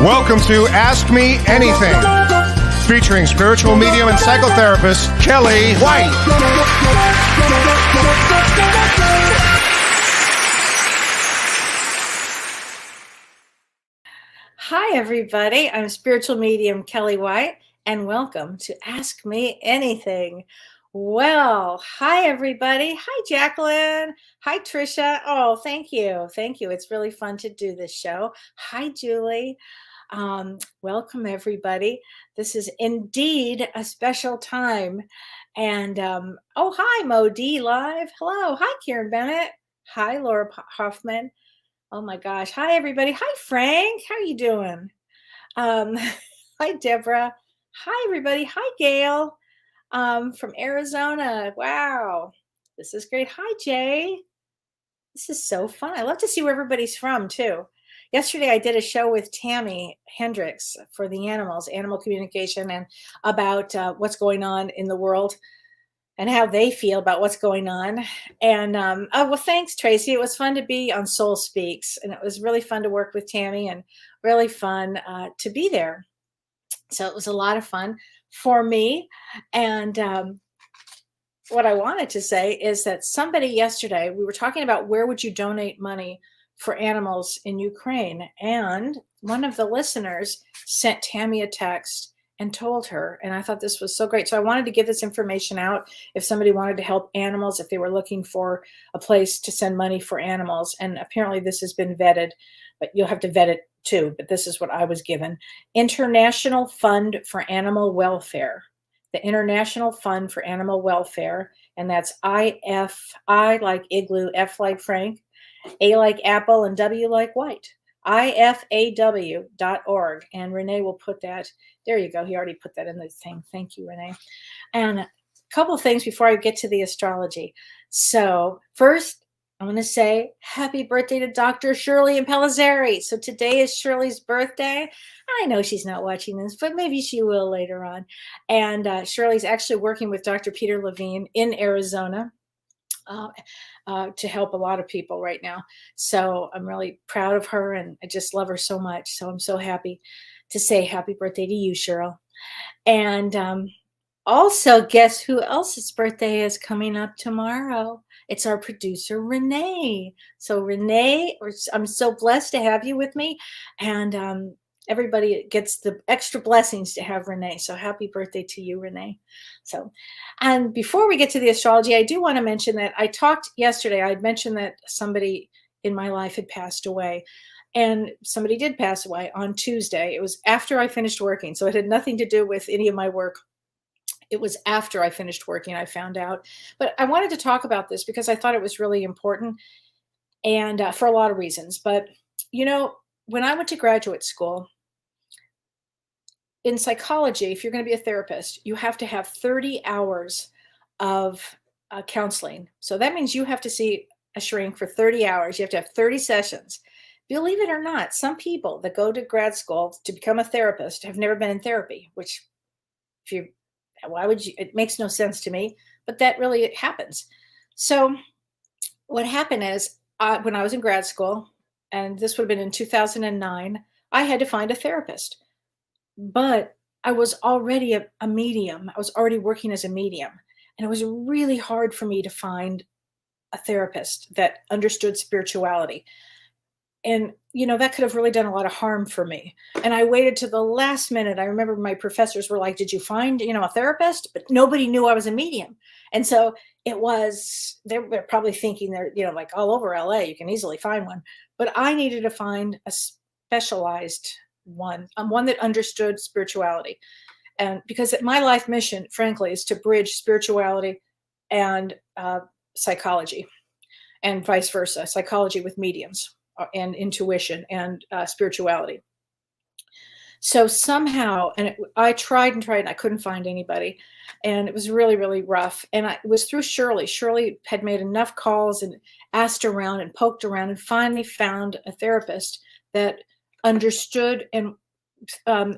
Welcome to Ask Me Anything, featuring spiritual medium and psychotherapist Kellee White. Hi, everybody. I'm spiritual medium Kellee White, and welcome to Ask Me Anything. Well, hi, everybody. Hi, Jacqueline. Hi, Trisha. Oh, thank you. Thank you. It's really fun to do this show. Hi, Julie. Welcome, everybody. This is indeed a special time. And oh, hi, Mo D Live. Hello. Hi, Karen Bennett. Hi, Laura Hoffman. Oh my gosh. Hi, everybody. Hi, Frank. How are you doing? Hi, Deborah. Hi, everybody. Hi, Gail from Arizona. Wow. This is great. Hi, Jay. This is so fun. I love to see where everybody's from, too. Yesterday, I did a show with Tammy Hendricks for the animal communication, and about what's going on in the world and how they feel about what's going on. And oh, well, thanks, Tracy. It was fun to be on Soul Speaks, and it was really fun to work with Tammy and really fun to be there. So it was a lot of fun for me. And what I wanted to say is that somebody yesterday, we were talking about where would you donate money for animals in Ukraine. And one of the listeners sent Tammy a text and told her, and I thought this was so great. So I wanted to give this information out if somebody wanted to help animals, if they were looking for a place to send money for animals. And apparently this has been vetted, but you'll have to vet it too. But this is what I was given. International Fund for Animal Welfare. The International Fund for Animal Welfare. And that's IF, I like igloo, F like Frank, A like apple, and W like white. IFAW.org. And Renee will put that. There you go. He already put that in the thing. Thank you, Renee. And a couple of things before I get to the astrology. So first, I'm going to say happy birthday to Dr. Shirley and Pellizzari. So today is Shirley's birthday. I know she's not watching this, but maybe she will later on. And Shirley's actually working with Dr. Peter Levine in Arizona to help a lot of people right now. So I'm really proud of her, and I just love her so much. So I'm so happy to say happy birthday to you, Cheryl. And also, guess who else's birthday is coming up tomorrow? It's our producer, Renee. So Renee, I'm so blessed to have you with me. And everybody gets the extra blessings to have Renee. So happy birthday to you, Renee. So, and before we get to the astrology, I do want to mention that I talked yesterday. I had mentioned that somebody in my life had passed away. And somebody did pass away on Tuesday. It was after I finished working. So it had nothing to do with any of my work. It was after I finished working, I found out. But I wanted to talk about this because I thought it was really important, and for a lot of reasons. But, you know, when I went to graduate school, in psychology, if you're going to be a therapist, you have to have 30 hours of counseling. So that means you have to see a shrink for 30 hours. You have to have 30 sessions. Believe it or not, some people that go to grad school to become a therapist have never been in therapy, which why would you? It makes no sense to me, but that really happens. So what happened is when I was in grad school, and this would have been in 2009, I had to find a therapist. But I was already a medium. I was already working as a medium. And it was really hard for me to find a therapist that understood spirituality. And, you know, that could have really done a lot of harm for me. And I waited to the last minute. I remember my professors were like, did you find, a therapist? But nobody knew I was a medium. And so they were probably thinking they're, like all over LA, you can easily find one. But I needed to find a specialized one that understood spirituality. And because my life mission, frankly, is to bridge spirituality and psychology, and vice versa, psychology with mediums and intuition and spirituality. So somehow, and I tried and I couldn't find anybody, and it was really, really rough. And it was through Shirley. Shirley had made enough calls and asked around and poked around and finally found a therapist that understood and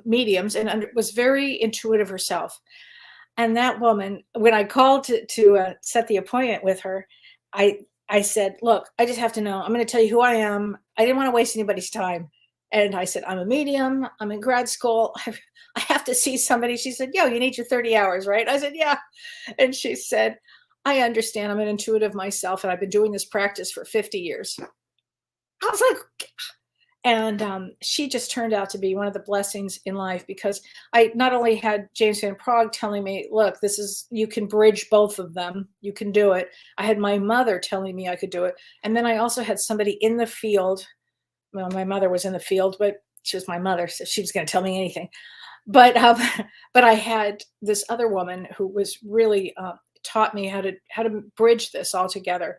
mediums and was very intuitive herself. And that woman, when I called to set the appointment with her, I said, look, I just have to know. I'm going to tell you who I am. I didn't want to waste anybody's time. And I said, I'm a medium. I'm in grad school. I have to see somebody. She said, yo, you need your 30 hours, right? I said, yeah. And she said, I understand. I'm an intuitive myself, and I've been doing this practice for 50 years. I was like, and she just turned out to be one of the blessings in life, because I not only had James Van Praagh telling me, look, this is, you can bridge both of them. You can do it. I had my mother telling me I could do it. And then I also had somebody in the field. Well, my mother was in the field, but she was my mother, so she was going to tell me anything. But but I had this other woman who was really taught me how to bridge this all together.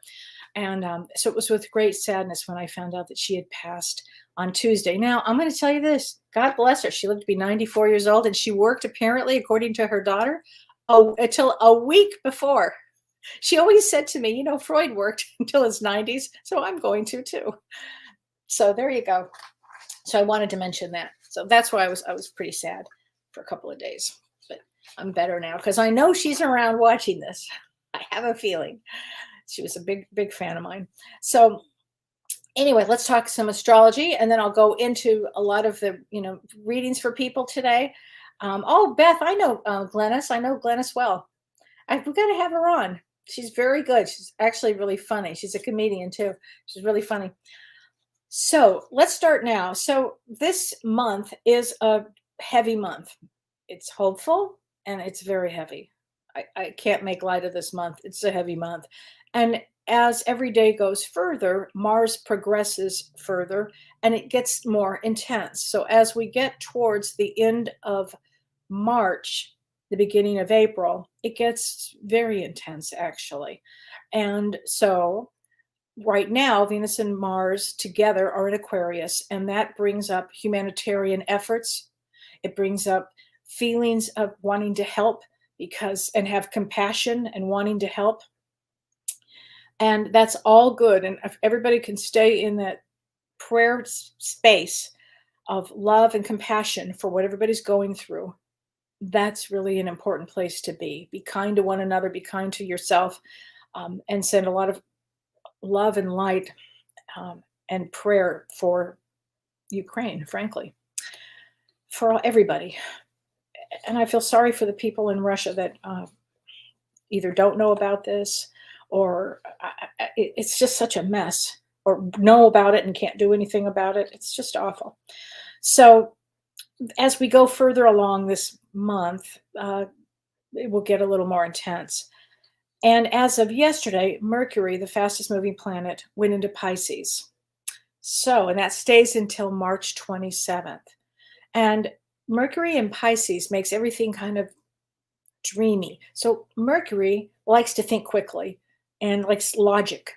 And so it was with great sadness when I found out that she had passed on Tuesday. Now, I'm going to tell you this. God bless her. She lived to be 94 years old, and she worked, apparently, according to her daughter, until a week before. She always said to me, you know, Freud worked until his 90s, so I'm going to too. So there you go. So I wanted to mention that. So that's why I was pretty sad for a couple of days. But I'm better now because I know she's around watching this. I have a feeling. She was a big fan of mine. So anyway, let's talk some astrology, and then I'll go into a lot of the, readings for people today. Oh, Beth, I know Glennis. I know Glennis well. We've got to have her on. She's very good. She's actually really funny. She's a comedian too. She's really funny. So let's start now. So this month is a heavy month. It's hopeful and it's very heavy. I can't make light of this month. It's a heavy month. And as every day goes further, Mars progresses further and it gets more intense. So as we get towards the end of March, the beginning of April, it gets very intense actually. And so right now, Venus and Mars together are in Aquarius, and that brings up humanitarian efforts. It brings up feelings of wanting to help and have compassion and wanting to help. And that's all good. And if everybody can stay in that prayer space of love and compassion for what everybody's going through, that's really an important place to be. Be kind to one another, be kind to yourself, and send a lot of love and light and prayer for Ukraine, frankly, for everybody. And I feel sorry for the people in Russia that either don't know about this or it's just such a mess, or know about it and can't do anything about it. It's just awful. So as we go further along this month, it will get a little more intense. And as of yesterday, Mercury, the fastest moving planet, went into Pisces. So, and that stays until March 27th. And Mercury in Pisces makes everything kind of dreamy. So Mercury likes to think quickly and likes logic.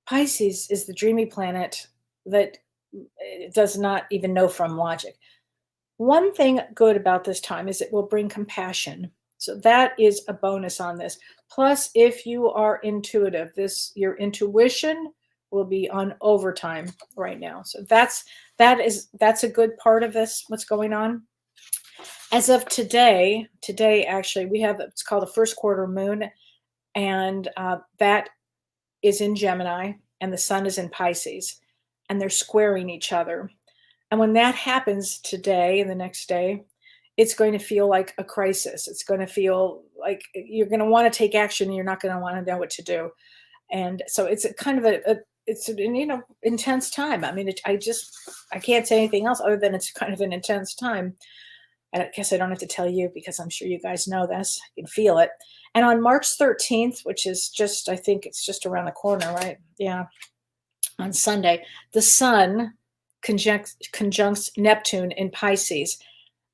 Pisces is the dreamy planet that does not even know from logic. One thing good about this time is it will bring compassion. So that is a bonus on this. Plus, if you are intuitive, your intuition will be on overtime right now. So that's a good part of this, what's going on. As of today actually, we have, it's called a first quarter moon, and that is in Gemini, and the sun is in Pisces, and they're squaring each other. And when that happens today and the next day, it's going to feel like a crisis. It's going to feel like you're going to want to take action and you're not going to want to know what to do. And so it's a kind of it's an intense time. I mean, I can't say anything else other than it's kind of an intense time. And I guess I don't have to tell you because I'm sure you guys know this. You can feel it. And on March 13th, which is I think it's just around the corner, right? Yeah. On Sunday, the sun conjuncts Neptune in Pisces.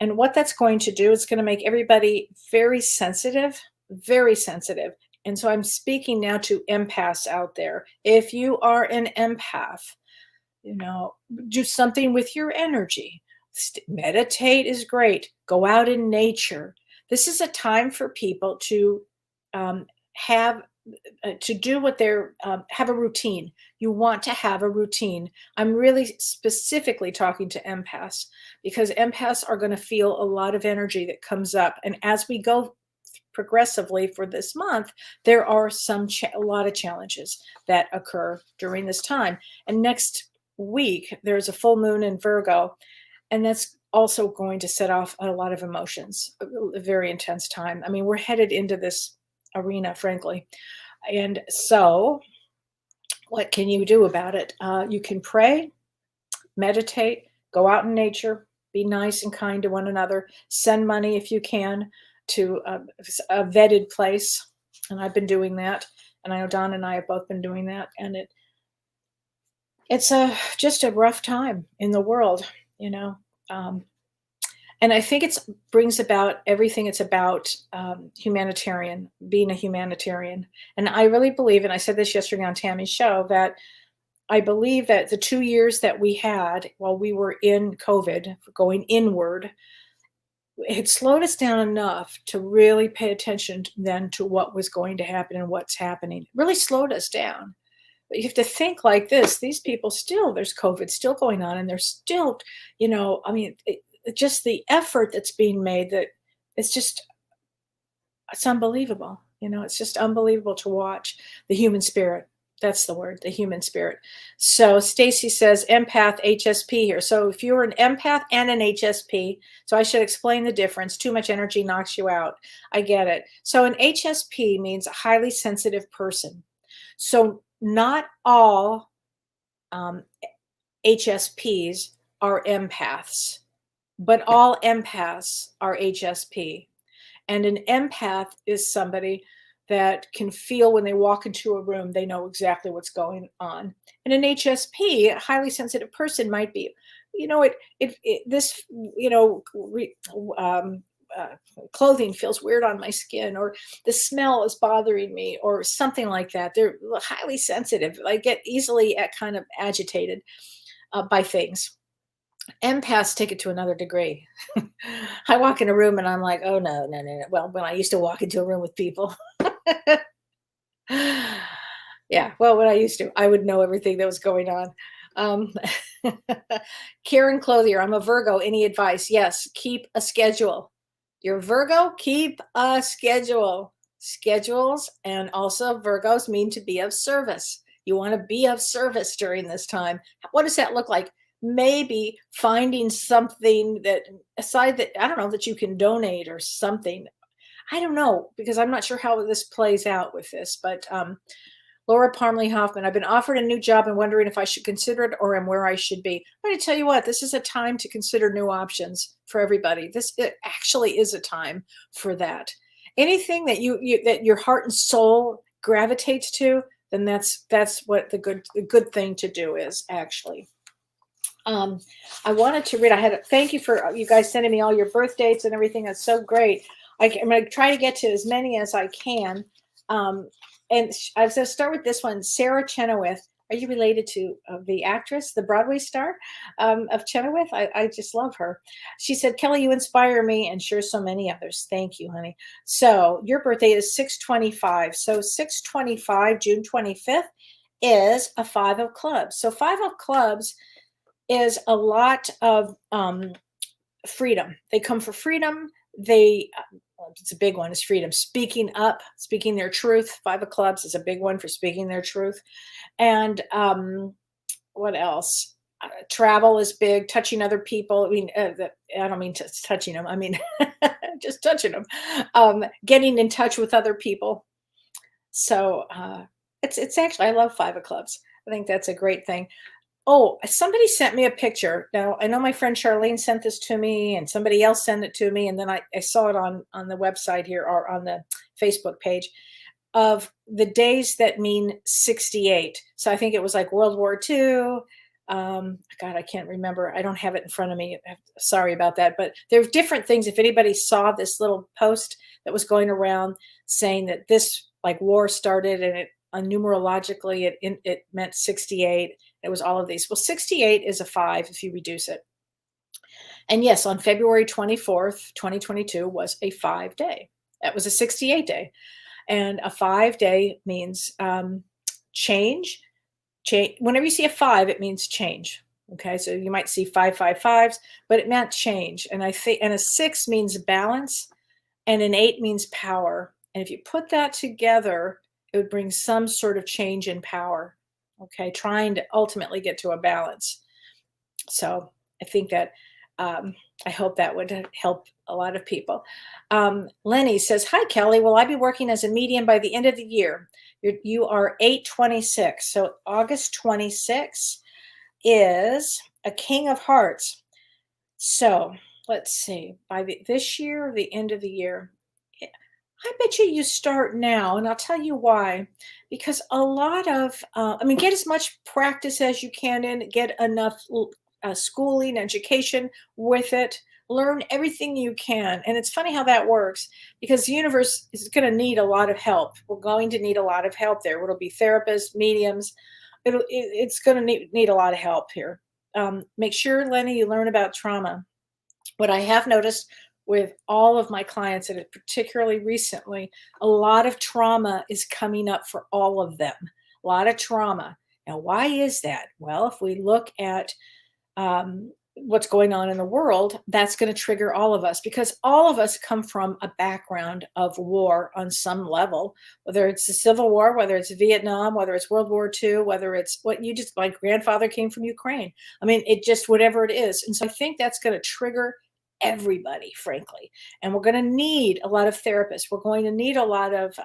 And what that's going to do is going to make everybody very sensitive, very sensitive. And so I'm speaking now to empaths out there. If you are an empath, do something with your energy. Meditate is great. Go out in nature. This is a time for people to do what they're have a routine. You want to have a routine. I'm really specifically talking to empaths because empaths are going to feel a lot of energy that comes up. And as we go progressively for this month, there are a lot of challenges that occur during this time. And next week, there's a full moon in Virgo, and that's also going to set off a lot of emotions, a very intense time. I mean, we're headed into this arena, frankly. And so, what can you do about it? You can pray, meditate, go out in nature, be nice and kind to one another, send money if you can to a vetted place. And I've been doing that. And I know Don and I have both been doing that. And it's just a rough time in the world, you know. And I think it brings about everything. It's about humanitarian, being a humanitarian. And I really believe, and I said this yesterday on Tammy's show, that I believe that the 2 years that we had while we were in COVID, going inward, it slowed us down enough to really pay attention then to what was going to happen and what's happening. It really slowed us down. But you have to think like this. These people still, there's COVID still going on, and they're still, you know, I mean, just the effort that's being made, that it's unbelievable. You know, it's just unbelievable to watch the human spirit. That's the word, the human spirit. So Stacy says empath HSP here. So if you're an empath and an HSP, so I should explain the difference. Too much energy knocks you out. I get it. So an HSP means a highly sensitive person. So not all HSPs are empaths, but all empaths are HSP. And an empath is somebody that can feel when they walk into a room, they know exactly what's going on. And an HSP, a highly sensitive person, might be, you know, this, you know, clothing feels weird on my skin, or the smell is bothering me, or something like that. They're highly sensitive. I get easily kind of agitated by things. Empaths take it to another degree. I walk in a room and I'm like, oh, no. Well, when I used to walk into a room with people. Yeah, well, when I used to, I would know everything that was going on. Karen Clothier, I'm a Virgo. Any advice? Yes, keep a schedule. You're Virgo, keep a schedule. Schedules and also Virgos mean to be of service. You want to be of service during this time. What does that look like? Maybe finding something that, aside that, I don't know, that you can donate or something. I don't know, because I'm not sure how this plays out with this, but Laura Parmley Hoffman, I've been offered a new job and wondering if I should consider it or am where I should be. I'm going to tell you what, this is a time to consider new options for everybody. It actually is a time for that. Anything that that your heart and soul gravitates to, then that's what the good thing to do is, actually. I wanted to read, thank you for you guys sending me all your birth dates and everything. That's so great. I'm going to try to get to as many as I can. And I was going to start with this one, Sarah Chenoweth. Are you related to the actress, the Broadway star of Chenoweth? I just love her. She said, Kelly, you inspire me, and sure so many others. Thank you, honey. So your birthday is 6/25. So 6/25, June 25th, is a 5 of clubs. So 5 of clubs is a lot of freedom. They come for freedom. It's a big one, is freedom. Speaking up, speaking their truth. 5 of clubs is a big one for speaking their truth. And what else? Travel is big. Touching other people. I mean, I don't mean touching them. I mean, just touching them. Getting in touch with other people. So it's actually, I love 5 of clubs. I think that's a great thing. Oh, somebody sent me a picture. Now, I know my friend Charlene sent this to me, and somebody else sent it to me, and then I saw it on the website here, or on the Facebook page, of the days that mean 68. So I think it was like World War II. God, I can't remember. I don't have it in front of me. Sorry about that. But there are different things. If anybody saw this little post that was going around saying that this like war started, and it numerologically it meant 68. It was all of these. Well, 68 is a 5 if you reduce it. And yes, on February 24th, 2022 was a 5 day. That was a 68 day. And a 5 day means change. Whenever you see a 5, it means change. Okay, so you might see 555s, but it meant change. And I think, and a 6 means balance, and an 8 means power. And if you put that together, it would bring some sort of change in power. Okay, trying to ultimately get to a balance. So I think that I hope that would help a lot of people. Lenny says, "Hi Kellee, will I be working as a medium by the end of the year? You are 8/26, so August 26 is a King of Hearts. So let's see, by this year or the end of the year, I bet you start now, and I'll tell you why. Because a lot of, I mean, get as much practice as you can in, get enough schooling, education with it, learn everything you can. And it's funny how that works because the universe is going to need a lot of help. We're going to need a lot of help there. It'll be therapists, mediums. It's going to need a lot of help here. Make sure, Lenny, you learn about trauma. What I have noticed with all of my clients, and particularly recently, a lot of trauma is coming up for all of them. A lot of trauma. Now, why is that? Well, if we look at what's going on in the world, that's going to trigger all of us because all of us come from a background of war on some level, whether it's the Civil War, whether it's Vietnam, whether it's World War II, whether it's what you just, my grandfather came from Ukraine. I mean, it just, whatever it is. And so I think that's going to trigger everybody, frankly. And we're going to need a lot of therapists. We're going to need a lot of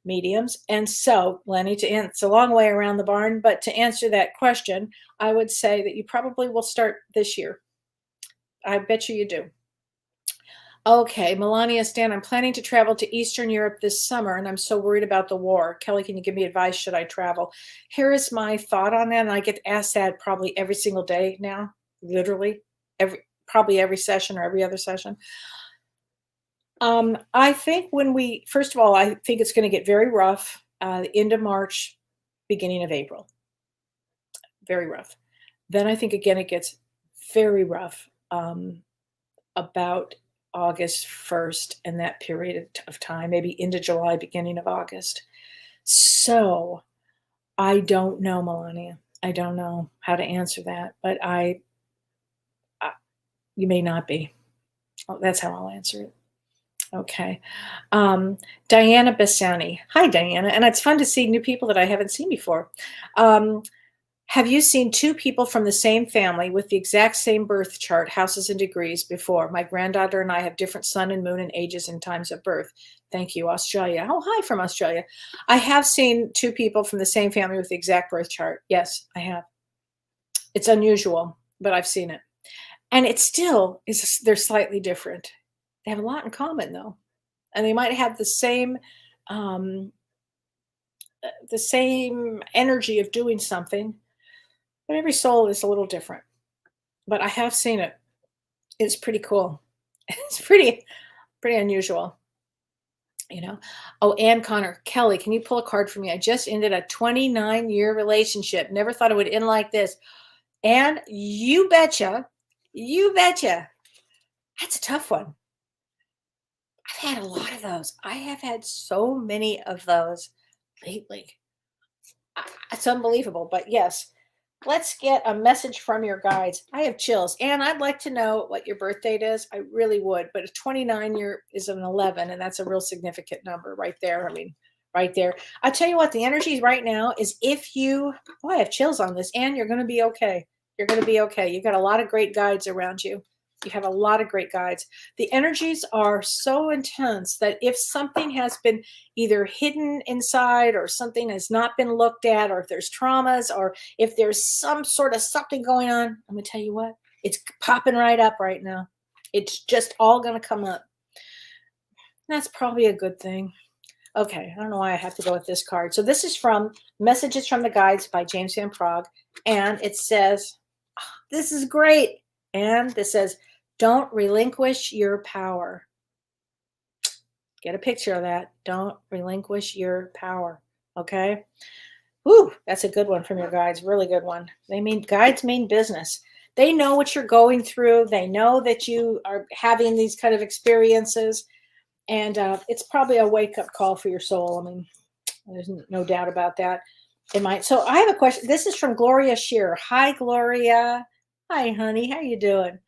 mediums. And so, Lenny, it's a long way around the barn, but to answer that question, I would say that you probably will start this year. I bet you do. Okay, Melania Stan, I'm planning to travel to Eastern Europe this summer, and I'm so worried about the war. Kellee, can you give me advice? Should I travel? Here is my thought on that, and I get asked that probably every single day now, literally, probably every session or every other session. I think first of all, I think it's going to get very rough, end of March, beginning of April. Very rough. Then I think again, it gets very rough about August 1st and that period of time, maybe into July, beginning of August. So I don't know, Melania. I don't know how to answer that, but you may not be. Oh, that's how I'll answer it. Okay. Diana Bassani. Hi, Diana. And it's fun to see new people that I haven't seen before. Have you seen two people from the same family with the exact same birth chart, houses and degrees before? My granddaughter and I have different sun and moon and ages and times of birth. Thank you, Australia. Oh, hi from Australia. I have seen two people from the same family with the exact birth chart. Yes, I have. It's unusual, but I've seen it. And it still is, they're slightly different. They have a lot in common, though. And they might have the same energy of doing something, but every soul is a little different. But I have seen it. It's pretty cool. It's pretty unusual, you know. Oh, Ann Connor. Kellee, can you pull a card for me? I just ended a 29-year relationship. Never thought it would end like this. And you betcha. That's a tough one. I've had a lot of those. I have had so many of those lately. It's unbelievable. But yes, let's get a message from your guides. I have chills. And I'd like to know what your birth date is. I really would. But a 29-year is an 11, and that's a real significant number right there. I mean, right there. I tell you what, the energy right now is I have chills on this, and you're going to be okay. You're going to be okay. You've got a lot of great guides around you. You have a lot of great guides. The energies are so intense that if something has been either hidden inside or something has not been looked at, or if there's traumas, or if there's some sort of something going on, I'm going to tell you what, it's popping right up right now. It's just all going to come up. That's probably a good thing. Okay, I don't know why I have to go with this card. So this is from Messages from the Guides by James Van Praagh. And it says, this is great. And this says, don't relinquish your power. Get a picture of that. Don't relinquish your power. Okay. Whew, that's a good one from your guides. Really good one. Guides mean business. They know what you're going through. They know that you are having these kind of experiences. And it's probably a wake-up call for your soul. I mean, there's no doubt about that. It might. So I have a question. This is from Gloria Shearer. Hi, Gloria. Hi, honey. How you doing?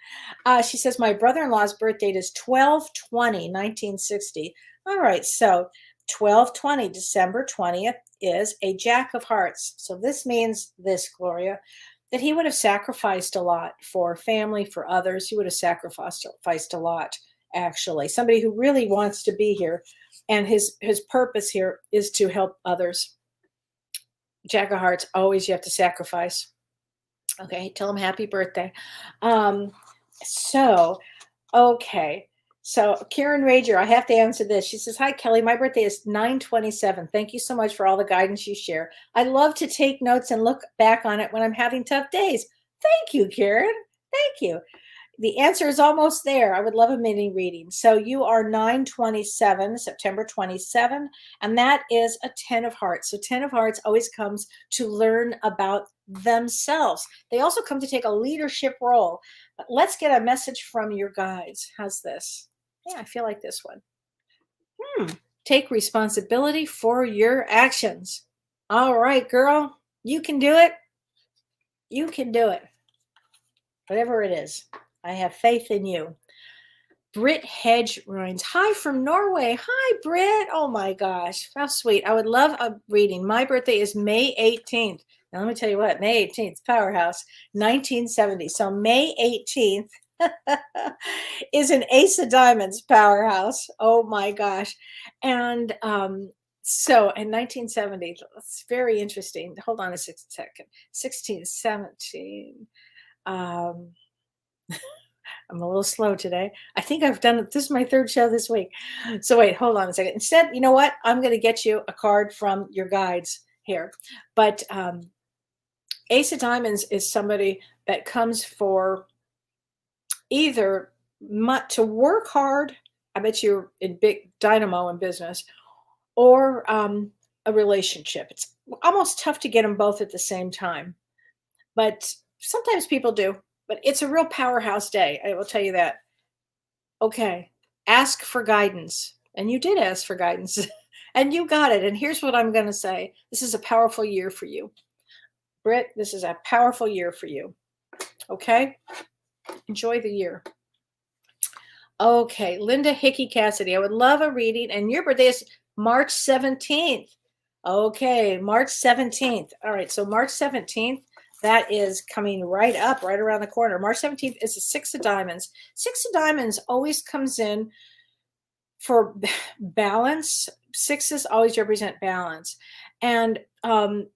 She says, my brother-in-law's birth date is 12/20/1960. All right. So 12/20, December 20th, is a Jack of Hearts. So this means this, Gloria, that he would have sacrificed a lot for family, for others. He would have sacrificed a lot, actually. Somebody who really wants to be here, and his purpose here is to help others. Jack of Hearts, always you have to sacrifice. Okay, tell him happy birthday. So, okay. So Karen Rager, I have to answer this. She says, hi, Kellee. My birthday is 9/27. Thank you so much for all the guidance you share. I love to take notes and look back on it when I'm having tough days. Thank you, Karen. Thank you. The answer is almost there. I would love a mini reading. So you are 9/27, September 27, and that is a 10 of hearts. So 10 of hearts always comes to learn about themselves. They also come to take a leadership role. But let's get a message from your guides. How's this? Yeah, I feel like this one. Take responsibility for your actions. All right, girl, you can do it. You can do it. Whatever it is. I have faith in you. Britt Hedge Rhines. Hi from Norway. Hi, Britt. Oh my gosh. How sweet. I would love a reading. My birthday is May 18th. Now, let me tell you what, May 18th, powerhouse, 1970. So May 18th is an Ace of Diamonds powerhouse. Oh my gosh. And so in 1970, it's very interesting. Hold on a second. 16, 17. I'm a little slow today. I think I've done it. This is my third show this week. So wait, hold on a second. Instead, you know what? I'm going to get you a card from your guides here. But Ace of Diamonds is somebody that comes for either to work hard. I bet you're in big dynamo in business, or a relationship. It's almost tough to get them both at the same time. But sometimes people do. But it's a real powerhouse day. I will tell you that. Okay. Ask for guidance. And you did ask for guidance. And you got it. And here's what I'm going to say. This is a powerful year for you. Britt, this is a powerful year for you. Okay? Enjoy the year. Okay. Linda Hickey Cassidy. I would love a reading. And your birthday is March 17th. Okay. March 17th. All right. So March 17th. That is coming right up, right around the corner. March 17th is the Six of Diamonds. Six of Diamonds always comes in for balance. Sixes always represent balance and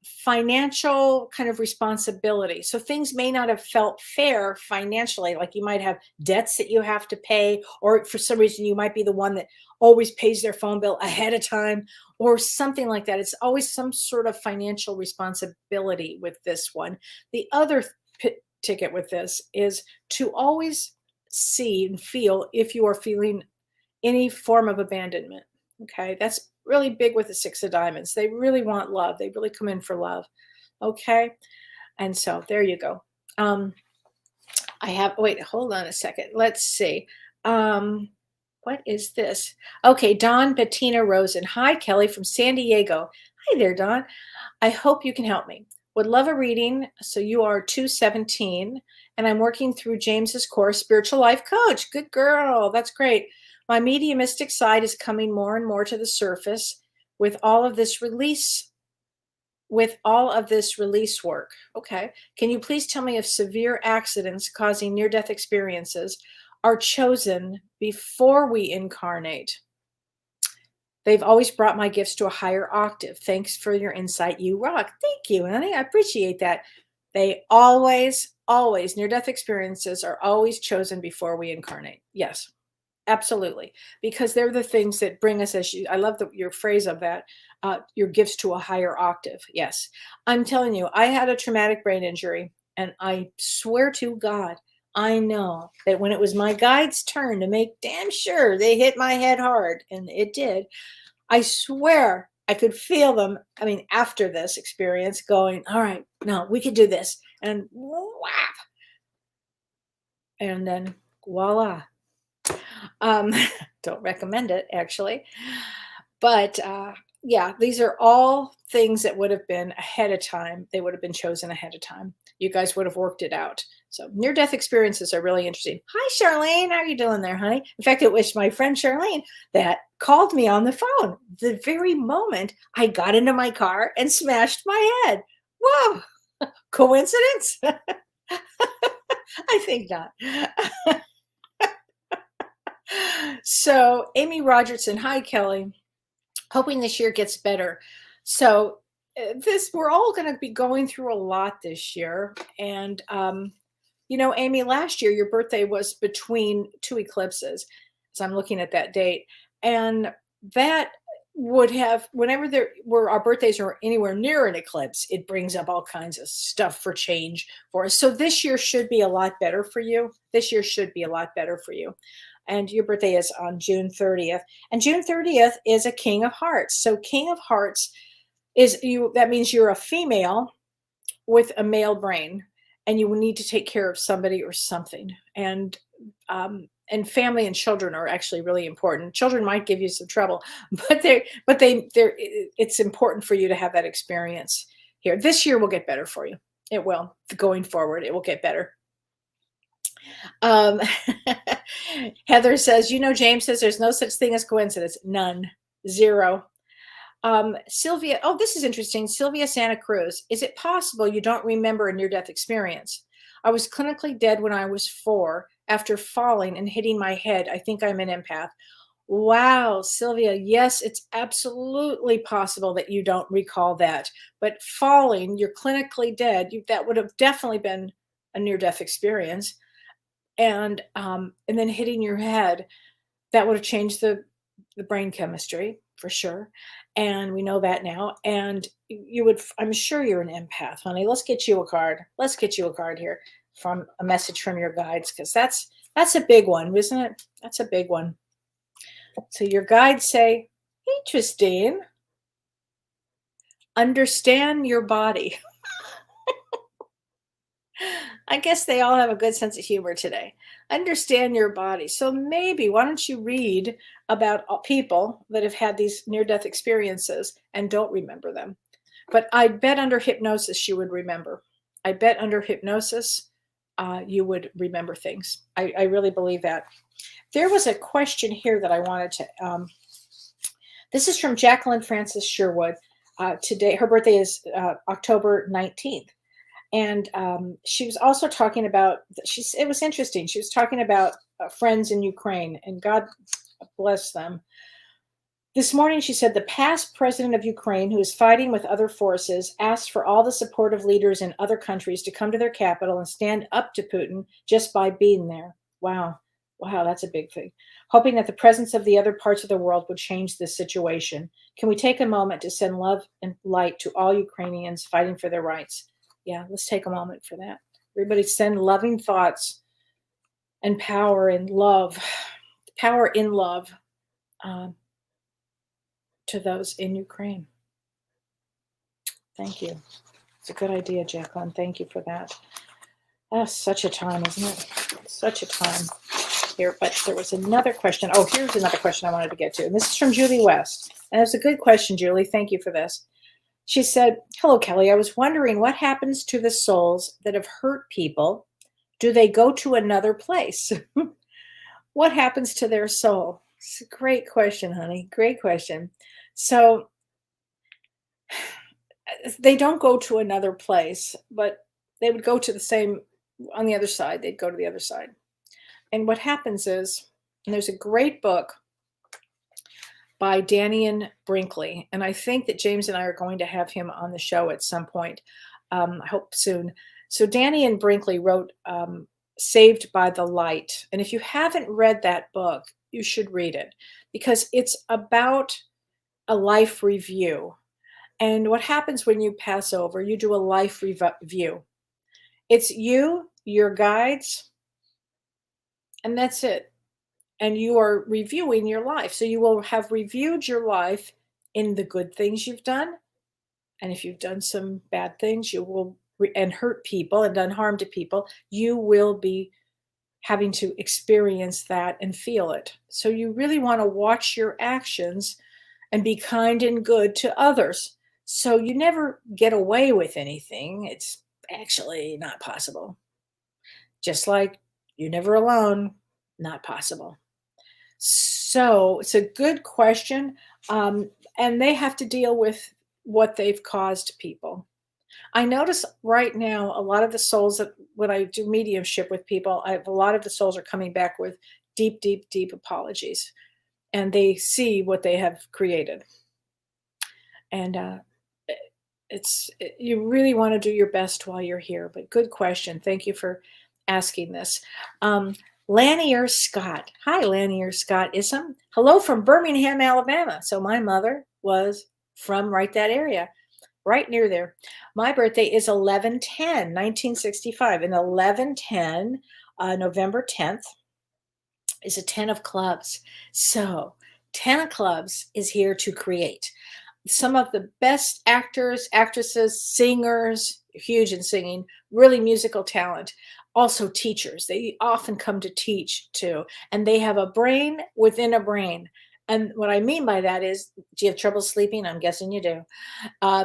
financial kind of responsibility. So things may not have felt fair financially, like you might have debts that you have to pay, or for some reason you might be the one that always pays their phone bill ahead of time or something like that. It's always some sort of financial responsibility with this one. The other ticket with this is to always see and feel if you are feeling any form of abandonment. Okay, that's really big with the Six of Diamonds. They really want love. They really come in for love. Okay, and so there you go. Wait, hold on a second. Let's see. What is this? Okay, Dawn Bettina Rosen. Hi, Kellee from San Diego. Hi there, Dawn. I hope you can help me. Would love a reading. So you are 217, and I'm working through James's course, Spiritual Life Coach. Good girl. That's great. My mediumistic side is coming more and more to the surface with all of this release work. Okay. Can you please tell me if severe accidents causing near-death experiences are chosen before we incarnate? They've always brought my gifts to a higher octave. Thanks for your insight. You rock. Thank you, honey. I appreciate that. They always, near-death experiences are always chosen before we incarnate. Yes. Absolutely, because they're the things that bring us, I love your phrase of that, your gifts to a higher octave. Yes, I'm telling you, I had a traumatic brain injury, and I swear to God, I know that when it was my guide's turn to make damn sure they hit my head hard, and it did, I swear I could feel them. I mean, after this experience going, all right, no, we could do this. And whap. And then voila. Don't recommend it, actually. But yeah, these are all things that would have been ahead of time. They would have been chosen ahead of time. You guys would have worked it out. So near-death experiences are really interesting. Hi, Charlene. How are you doing there, honey? In fact, it was my friend Charlene that called me on the phone the very moment I got into my car and smashed my head. Whoa, coincidence? I think not. So Amy Rogerson, hi, Kelly. Hoping this year gets better. So we're all going to be going through a lot this year. And Amy, last year your birthday was between two eclipses. So I'm looking at that date. And that would have, whenever there were our birthdays are anywhere near an eclipse, it brings up all kinds of stuff for change for us. So this year should be a lot better for you. This year should be a lot better for you. And your birthday is on June 30th. And June 30th is a King of Hearts. So King of Hearts is you, that means you're a female with a male brain, and you will need to take care of somebody or something. And family and children are actually really important. Children might give you some trouble, but it's important for you to have that experience here. This year will get better for you. It will. Going forward, it will get better. Heather says, James says there's no such thing as coincidence. None. Zero. Sylvia, oh, this is interesting. Sylvia Santa Cruz, is it possible you don't remember a near-death experience? I was clinically dead when I was 4 after falling and hitting my head. I think I'm an empath. Wow, Sylvia, yes, it's absolutely possible that you don't recall that. But falling, you're clinically dead. That would have definitely been a near-death experience. And then hitting your head, that would have changed the brain chemistry for sure. And we know that now. And I'm sure you're an empath, honey. Let's get you a card. Let's get you a card here from a message from your guides, because that's a big one, isn't it? That's a big one. So your guides say, interesting. Understand your body. I guess they all have a good sense of humor today. Understand your body. So maybe, why don't you read about people that have had these near-death experiences and don't remember them? But I bet under hypnosis you would remember. I bet under hypnosis you would remember things. I really believe that. There was a question here that I wanted to, this is from Jacqueline Francis Sherwood. Today, her birthday is October 19th. And she was also talking about, it was interesting. She was talking about friends in Ukraine, and God bless them. This morning, she said, the past president of Ukraine, who is fighting with other forces, asked for all the support of leaders in other countries to come to their capital and stand up to Putin just by being there. Wow. Wow, that's a big thing. Hoping that the presence of the other parts of the world would change this situation. Can we take a moment to send love and light to all Ukrainians fighting for their rights? Yeah, let's take a moment for that. Everybody send loving thoughts and power in love to those in Ukraine. Thank you. It's a good idea, Jacqueline. Thank you for that. Oh, such a time, isn't it? Such a time here. But there was another question. Oh, here's another question I wanted to get to. And this is from Julie West. And it's a good question, Julie. Thank you for this. She said, hello, Kelly. I was wondering what happens to the souls that have hurt people. Do they go to another place? What happens to their soul? It's a great question, honey. Great question. So they don't go to another place, but they would go to the same, on the other side. They'd go to the other side. And what happens is, and there's a great book by Daniel Brinkley. And I think that James and I are going to have him on the show at some point. I hope soon. So Daniel Brinkley wrote Saved by the Light. And if you haven't read that book, you should read it, because it's about a life review. And what happens when you pass over, you do a life review. It's you, your guides, and that's it. And you are reviewing your life. So you will have reviewed your life in the good things you've done. And if you've done some bad things, you will, and hurt people and done harm to people, you will be having to experience that and feel it. So you really want to watch your actions and be kind and good to others. So you never get away with anything. It's actually not possible. just like you're never alone, not possible. So it's a good question. And they have to deal with what they've caused people. I notice right now a lot of the souls that when I do mediumship with people, I have a lot of the souls are coming back with deep, deep, deep apologies, and they see what they have created. And you really want to do your best while you're here. But good question. Thank you for asking this. Lanier Scott. Hi, Lanier Scott Ism. Hello from Birmingham, Alabama. So my mother was from right that area, right near there. My birthday is 11/10, 1965. And 11/10, November 10th, is a 10 of clubs. So 10 of clubs is here to create. Some of the best actors, actresses, singers, huge in singing, really musical talent. Also teachers. They often come to teach too. And they have a brain within a brain. And what I mean by that is, do you have trouble sleeping? I'm guessing you do.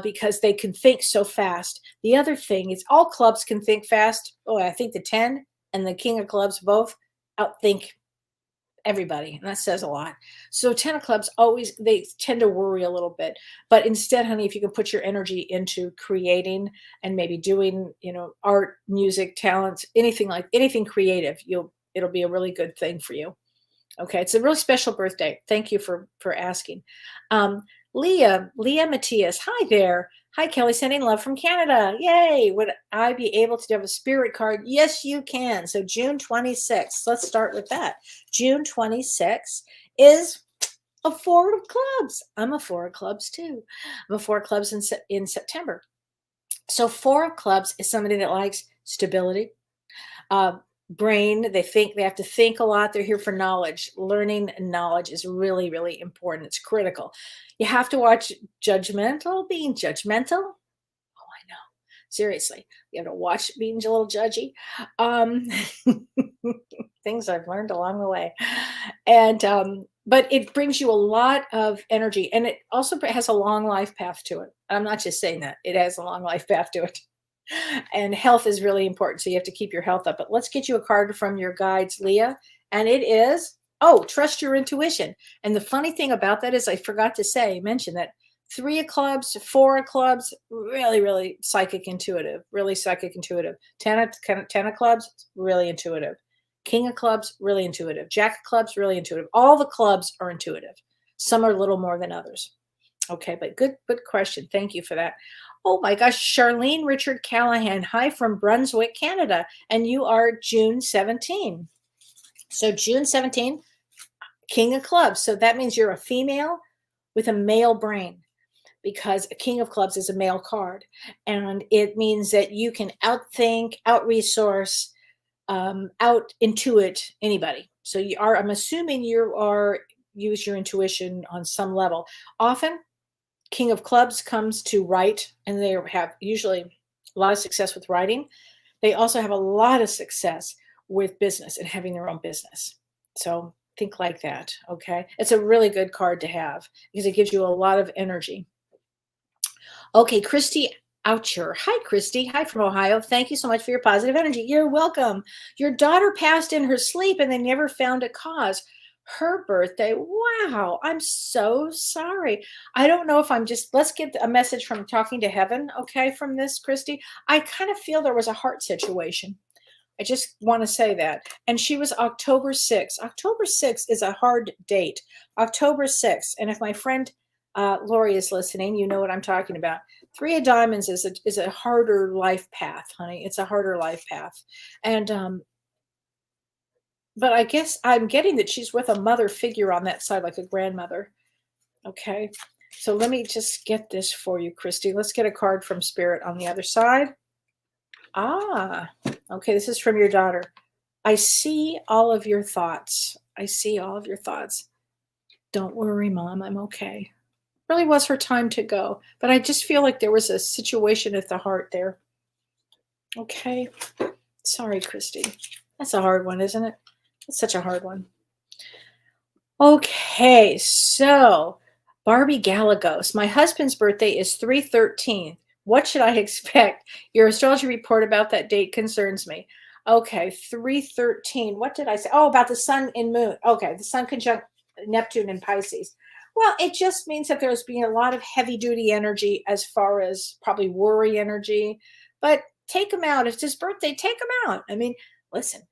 Because they can think so fast. The other thing is all clubs can think fast. Oh, I think the 10 and the king of clubs both outthink everybody, and that says a lot. So 10 of clubs always, they tend to worry a little bit, but instead, honey, if you can put your energy into creating and maybe doing, art, music, talent, anything creative, it'll be a really good thing for you. Okay, it's a really special birthday. Thank you for asking. Leah Matthias, hi there. Hi, Kellee, sending love from Canada. Yay. Would I be able to have a spirit card? Yes, you can. So June 26th, let's start with that. June 26th is a 4 of clubs. I'm a 4 of clubs too. I'm a 4 of clubs in September. So 4 of clubs is somebody that likes stability, brain. They have to think a lot. They're here for knowledge. Learning and knowledge is really, really important. It's critical. You have to watch being judgmental. Oh, I know. Seriously, you have to watch being a little judgy. Things I've learned along the way. And, but it brings you a lot of energy, and it also has a long life path to it. I'm not just saying that. It has a long life path to it. And health is really important. So you have to keep your health up. But let's get you a card from your guides, Leah. And it is, trust your intuition. And the funny thing about that is I forgot to mention that 3 of clubs, 4 of clubs, really, really psychic intuitive, really psychic intuitive. 10 of clubs, really intuitive. King of clubs, really intuitive. Jack of clubs, really intuitive. All the clubs are intuitive. Some are a little more than others. Okay, but good question. Thank you for that. Oh my gosh, Charlene Richard Callahan. Hi from Brunswick, Canada. And you are June 17. So June 17, King of Clubs. So that means you're a female with a male brain, because a King of Clubs is a male card. And it means that you can outthink, out-resource, out-intuit anybody. So I'm assuming use your intuition on some level. Often, King of Clubs comes to write, and they have usually a lot of success with writing. They also have a lot of success with business and having their own business. So think like that, okay? It's a really good card to have because it gives you a lot of energy. Okay, Christy Oucher. Hi, Christy. Hi from Ohio. Thank you so much for your positive energy. You're welcome. Your daughter passed in her sleep and they never found a cause. Her birthday. Wow. I'm so sorry. I don't know if let's get a message from Talking to Heaven, okay, from this, Christy. I kind of feel there was a heart situation. I just want to say that. And she was October 6th. October 6th is a hard date. October 6th. And if my friend Lori is listening, you know what I'm talking about. 3 of Diamonds is a harder life path, honey. It's a harder life path. And but I guess I'm getting that she's with a mother figure on that side, like a grandmother. Okay. So let me just get this for you, Christy. Let's get a card from Spirit on the other side. Okay. This is from your daughter. I see all of your thoughts. I see all of your thoughts. Don't worry, Mom. I'm okay. Really was her time to go. But I just feel like there was a situation at the heart there. Okay. Sorry, Christy. That's a hard one, isn't it? It's such a hard one. Okay, so Barbie Galagos. My husband's birthday is 3/13. What should I expect? Your astrology report about that date concerns me. Okay, 313. What did I say? Oh, about the sun and moon. Okay, the sun conjunct Neptune in Pisces. Well, it just means that there's being a lot of heavy duty energy as far as probably worry energy. But take him out. It's his birthday. Take him out. I mean, listen,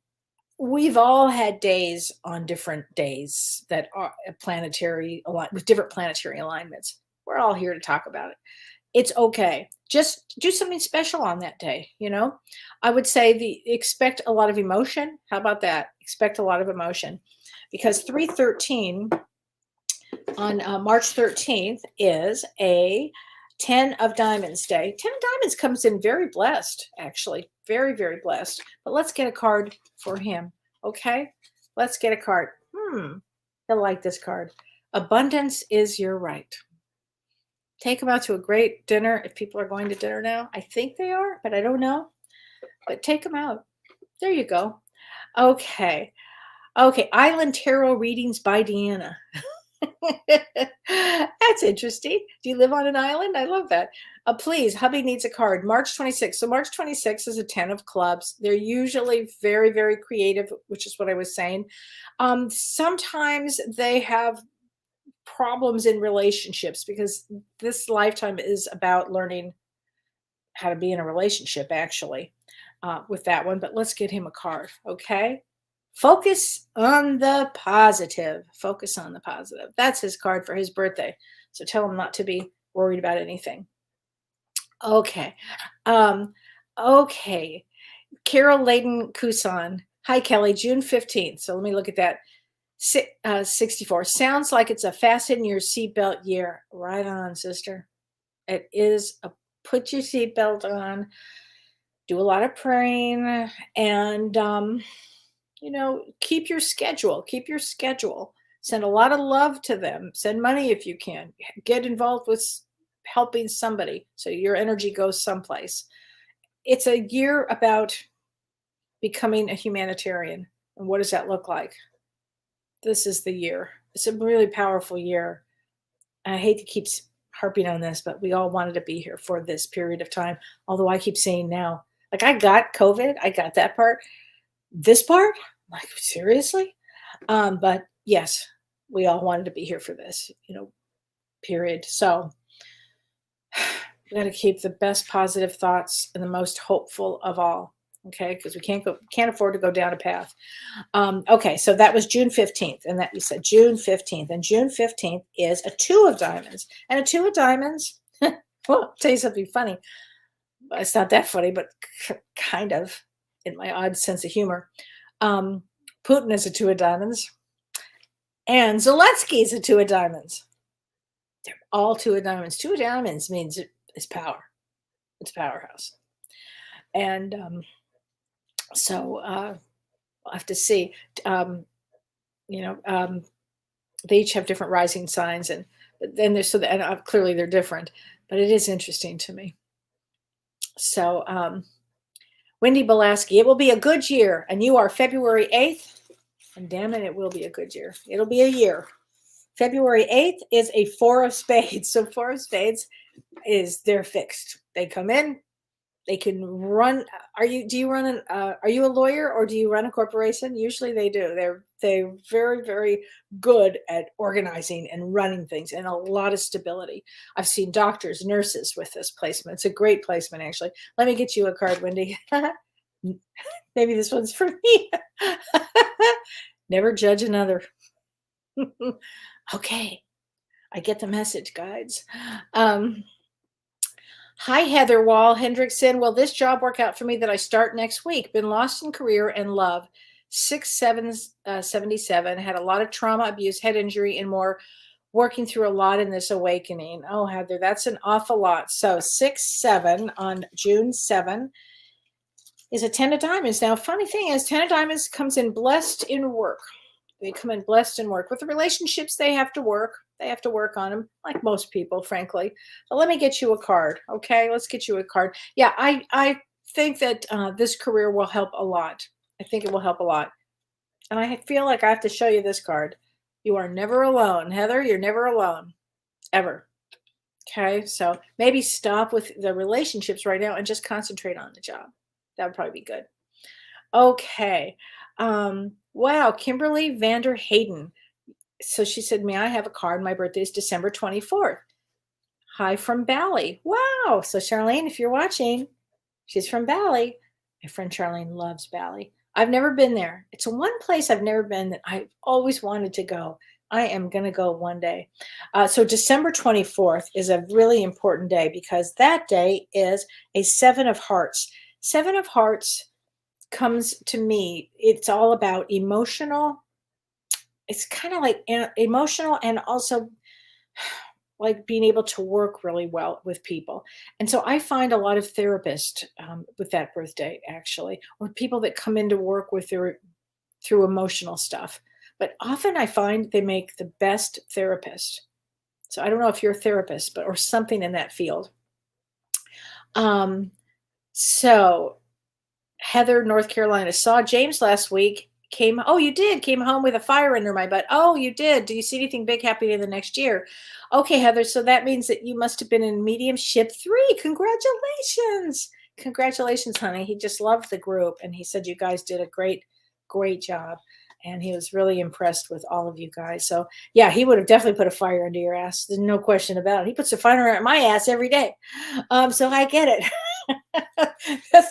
we've all had days on different days that are planetary with different planetary alignments. We're all here to talk about it. It's okay. Just do something special on that day, you know? I would say expect a lot of emotion. How about that? Expect a lot of emotion because 313 on March 13th is a 10 of Diamonds day. 10 of Diamonds comes in very blessed, actually. Very, very blessed. But let's get a card for him, okay? Let's get a card. He'll like this card. Abundance is your right. Take them out to a great dinner if people are going to dinner now. I think they are, but I don't know. But take them out. There you go. Okay. Okay. Island Tarot readings by Deanna. That's interesting. Do you live on an island? I love that. Please, hubby needs a card. March 26th. So March 26th is a 10 of clubs. They're usually very, very creative, which is what I was saying. Sometimes they have problems in relationships because this lifetime is about learning how to be in a relationship, actually, with that one. But let's get him a card, okay? Focus on the positive. Focus on the positive. That's his card for his birthday. So tell him not to be worried about anything. Okay. Okay. Carol Layden Kusan. Hi, Kelly. June 15th. So let me look at that. 64. Sounds like it's a fasten your seatbelt year. Right on, sister. It is a put your seatbelt on, do a lot of praying, and keep your schedule. Keep your schedule. Send a lot of love to them. Send money if you can. Get involved with helping somebody so your energy goes someplace. It's a year about becoming a humanitarian. And what does that look like? This is the year. It's a really powerful year. I hate to keep harping on this, but we all wanted to be here for this period of time. Although I keep saying now, like I got COVID, I got that part. This part, like seriously? But yes, we all wanted to be here for this, period. So we got to keep the best positive thoughts and the most hopeful of all. Okay, because we can't afford to go down a path. Okay, so that was June 15th, and that you said June 15th, and June 15th is a 2 of Diamonds, and a 2 of Diamonds. Well, I'll tell you something funny. It's not that funny, but kind of in my odd sense of humor. Putin is a 2 of Diamonds, and Zelensky is a 2 of Diamonds. They're all 2 of Diamonds. 2 of Diamonds means it's power. It's a powerhouse, and so we'll have to see. They each have different rising signs, and then clearly they're different. But it is interesting to me. So, Wendy Belaski, it will be a good year, and you are February 8th, and damn it, it will be a good year. It'll be a year. February 8th is a 4 of Spades. So 4 of Spades they're fixed. They come in. They can run. Are you a lawyer or do you run a corporation? Usually they do. They're very, very good at organizing and running things and a lot of stability. I've seen doctors, nurses with this placement. It's a great placement, actually. Let me get you a card, Wendy. Maybe this one's for me. Never judge another. Okay. I get the message, guides. Hi, Heather Wall Hendrickson. Will this job work out for me that I start next week? Been lost in career and love. 6/7/77. Had a lot of trauma, abuse, head injury, and more. Working through a lot in this awakening. Oh, Heather, that's an awful lot. So 6/7 on June 7 is a 10 of Diamonds. Now, funny thing is, 10 of Diamonds comes in blessed in work. They come in blessed in work. With the relationships, they have to work. They have to work on them, like most people, frankly. But let me get you a card, okay? Let's get you a card. Yeah, I think that this career will help a lot. I think it will help a lot. And I feel like I have to show you this card. You are never alone, Heather. You're never alone, ever. Okay, so maybe stop with the relationships right now and just concentrate on the job. That would probably be good. Okay. Wow, Kimberly Vander Hayden. So she said, may I have a card? My birthday is December 24th. Hi from Bali. Wow. So Charlene, if you're watching, she's from Bali. My friend Charlene loves Bali. I've never been there. It's one place I've never been that I've always wanted to go. I am going to go one day. So December 24th is a really important day because that day is a Seven of Hearts. Seven of Hearts comes to me, it's all about emotional. It's kind of like emotional and also like being able to work really well with people. And so I find a lot of therapists with that birthday, actually, or people that come into work with their through emotional stuff. But often I find they make the best therapist. So I don't know if you're a therapist, but or something in that field. Um, so Heather, North Carolina, saw James last week. Oh, you did. Came home with a fire under my butt. Oh, you did. Do you see anything big happening in the next year? Okay, Heather. So that means that you must have been in mediumship 3. Congratulations. Congratulations, honey. He just loved the group. And he said you guys did a great job. And he was really impressed with all of you guys. So, yeah, he would have definitely put a fire under your ass. There's no question about it. He puts a fire under my ass every day. So I get it.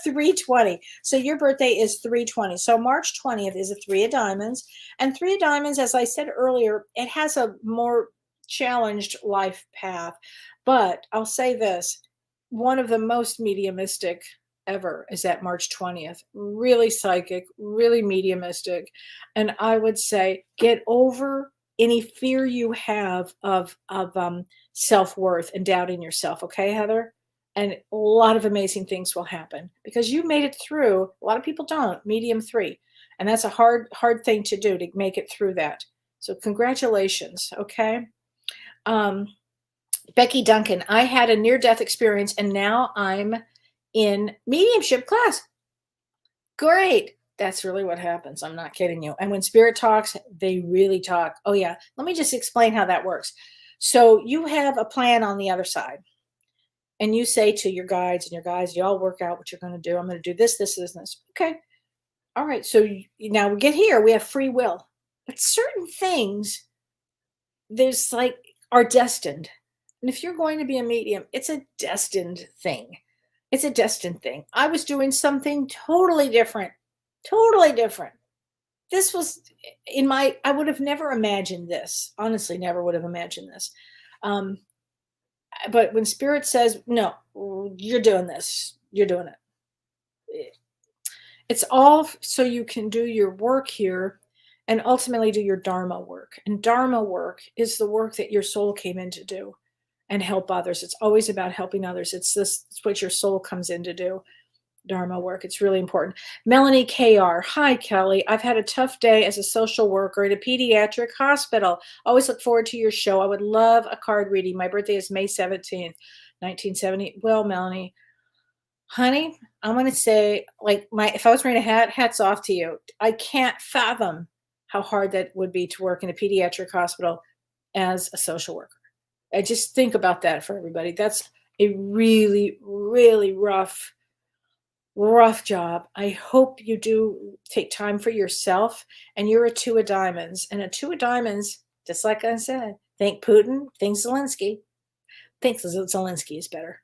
320. So your birthday is 320. So March 20th is a 3 of diamonds. And 3 of diamonds, as I said earlier, it has a more challenged life path. But I'll say this, one of the most mediumistic ever is that March 20th. Really psychic, really mediumistic. And I would say get over any fear you have of self-worth and doubting yourself. Okay, Heather? And a lot of amazing things will happen because you made it through. A lot of people don't. Medium 3, and that's a hard thing to do, to make it through that. So congratulations. Okay. Becky Duncan, I had a near-death experience and now I'm in mediumship class. Great. That's really what happens. I'm not kidding you. And when spirit talks, they really talk. Oh yeah. Let me just explain how that works. So you have a plan on the other side. And you say to your guides, and your guides, you all work out what you're going to do. I'm going to do this, this, this, and this. Okay. All right. So now we get here. We have free will. But certain things, there's like, are destined. And if you're going to be a medium, it's a destined thing. It's a destined thing. I was doing something totally different. Totally different. This was I would have never imagined this. Honestly, never would have imagined this. But when spirit says, no, you're doing this, you're doing it. It's all so you can do your work here and ultimately do your Dharma work. And Dharma work is the work that your soul came in to do and help others. It's always about helping others. It's what your soul comes in to do. Dharma work. It's really important. Melanie KR. Hi, Kellee. I've had a tough day as a social worker at a pediatric hospital. Always look forward to your show. I would love a card reading. My birthday is May 17th, 1970. Well, Melanie, honey, I'm going to say, like, if I was wearing a hat, hats off to you. I can't fathom how hard that would be to work in a pediatric hospital as a social worker. I just think about that for everybody. That's a really, really rough job. I hope you do take time for yourself. And you're a 2 of diamonds. And a 2 of diamonds, just like I said, think Putin, think Zelensky. Think Zelensky is better.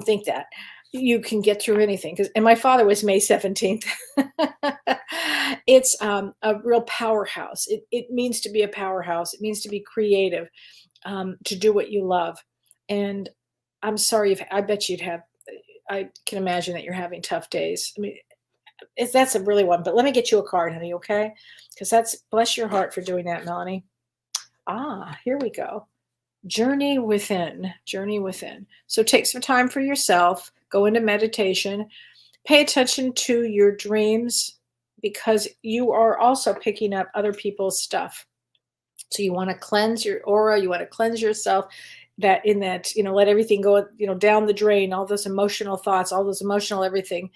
Think that. You can get through anything. And my father was May 17th. It's a real powerhouse. It means to be a powerhouse. It means to be creative, to do what you love. And I'm sorry, I bet you'd have, I can imagine that you're having tough days. I mean, that's a really one, but let me get you a card, honey, okay? Because that's, bless your heart for doing that, Melanie. Here we go. Journey within, journey within. So take some time for yourself, go into meditation, pay attention to your dreams because you are also picking up other people's stuff. So you want to cleanse your aura, you want to cleanse yourself. That let everything go, down the drain, all those emotional thoughts, all those emotional everything.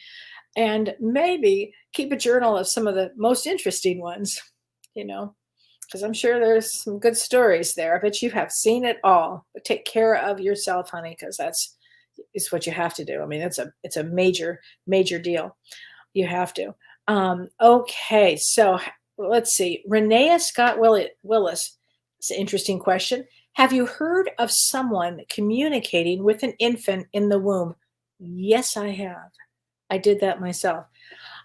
And maybe keep a journal of some of the most interesting ones, because I'm sure there's some good stories there. I bet you have seen it all. But take care of yourself, honey, because it's what you have to do. I mean, it's a major, major deal. You have to. Okay, so let's see. Renea Scott Willis. It's an interesting question. Have you heard of someone communicating with an infant in the womb? Yes, I have. I did that myself.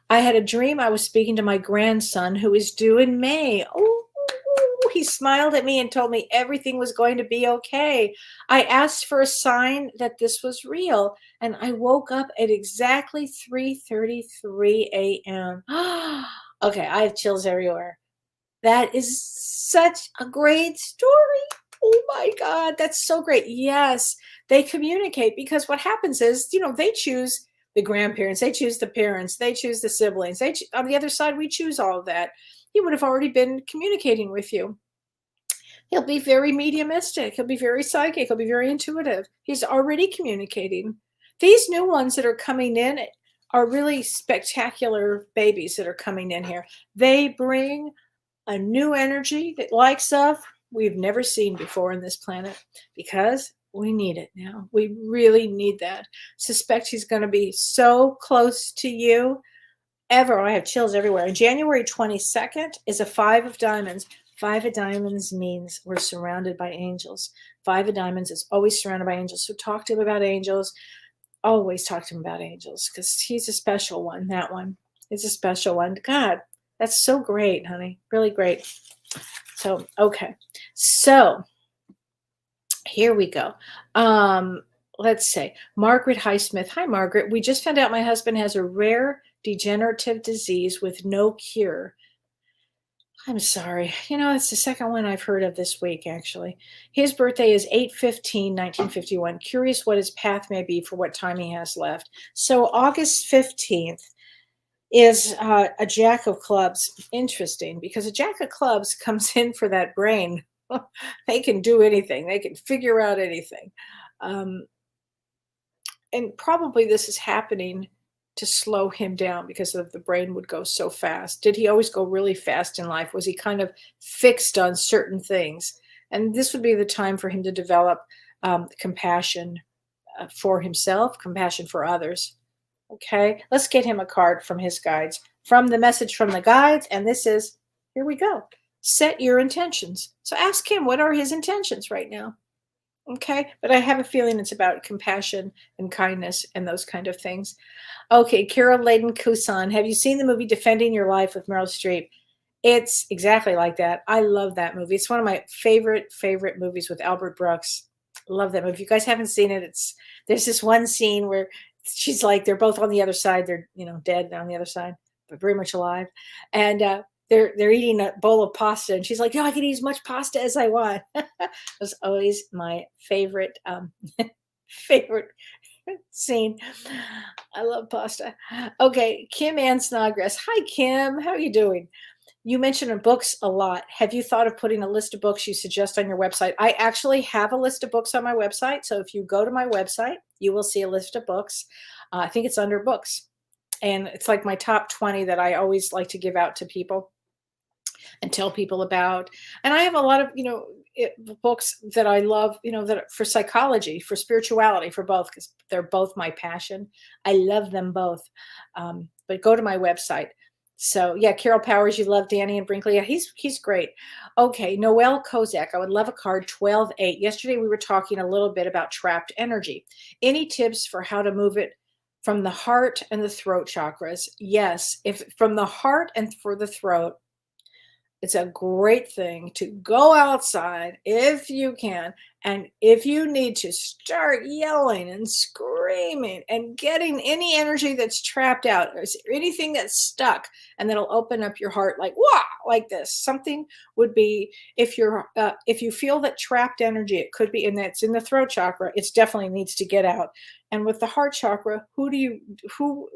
I had a dream I was speaking to my grandson who is due in May. Oh, he smiled at me and told me everything was going to be okay. I asked for a sign that this was real, and I woke up at exactly 3:33 a.m. Okay, I have chills everywhere. That is such a great story. Oh my God, that's so great. Yes, they communicate because what happens is, they choose the grandparents, they choose the parents, they choose the siblings. On the other side, we choose all of that. He would have already been communicating with you. He'll be very mediumistic. He'll be very psychic. He'll be very intuitive. He's already communicating. These new ones that are coming in are really spectacular babies that are coming in here. They bring a new energy that like stuff we've never seen before on this planet because we need it now. We really need that. Suspect he's going to be so close to you ever. I have chills everywhere. And January 22nd is a 5 of diamonds. 5 of diamonds means we're surrounded by angels. 5 of diamonds is always surrounded by angels. So talk to him about angels. Always talk to him about angels because he's a special one. That one is a special one. God, that's so great, honey. Really great. So, okay. So here we go. Let's say Margaret Highsmith. Hi, Margaret. We just found out my husband has a rare degenerative disease with no cure. I'm sorry. It's the second one I've heard of this week, actually. His birthday is 8/15/1951. Curious what his path may be for what time he has left. So August 15th is a Jack of Clubs. Interesting, because a Jack of Clubs comes in for that brain. They can do anything. They can figure out anything. And probably this is happening to slow him down because of the brain would go so fast. Did he always go really fast in life? Was he kind of fixed on certain things? And this would be the time for him to develop compassion for himself, compassion for others. Okay, let's get him a card from his guides, from the message from the guides. And this is, here we go. Set your intentions. So ask him, what are his intentions right now? Okay, but I have a feeling it's about compassion and kindness and those kind of things. Okay, Carol Layden Kusan, have you seen the movie Defending Your Life with Meryl Streep? It's exactly like that. I love that movie. It's one of my favorite movies with Albert Brooks. Love that movie. If you guys haven't seen it, there's this one scene where she's like, they're both on the other side. They're, dead on the other side, but very much alive. And they're eating a bowl of pasta, and she's like, "No, I can eat as much pasta as I want." It was always my favorite favorite scene. I love pasta. Okay, Kim Ann Snodgrass. Hi, Kim. How are you doing? You mentioned books a lot. Have you thought of putting a list of books you suggest on your website? I actually have a list of books on my website. So if you go to my website, you will see a list of books. I think it's under books. And it's like my top 20 that I always like to give out to people and tell people about. And I have a lot of, books that I love, that for psychology, for spirituality, for both, because they're both my passion. I love them both. But go to my website. So yeah, Carol Powers, you love Danny and Brinkley. Yeah, he's great. Okay, Noel Kozak, I would love a card 12/8. Yesterday we were talking a little bit about trapped energy. Any tips for how to move it from the heart and the throat chakras? Yes, if from the heart and for the throat, it's a great thing to go outside if you can. And if you need to, start yelling and screaming and getting any energy that's trapped out or anything that's stuck, and that'll open up your heart like, wow, like this. Something would be, if you feel that trapped energy, it could be, and that's in the throat chakra, it definitely needs to get out. And with the heart chakra, who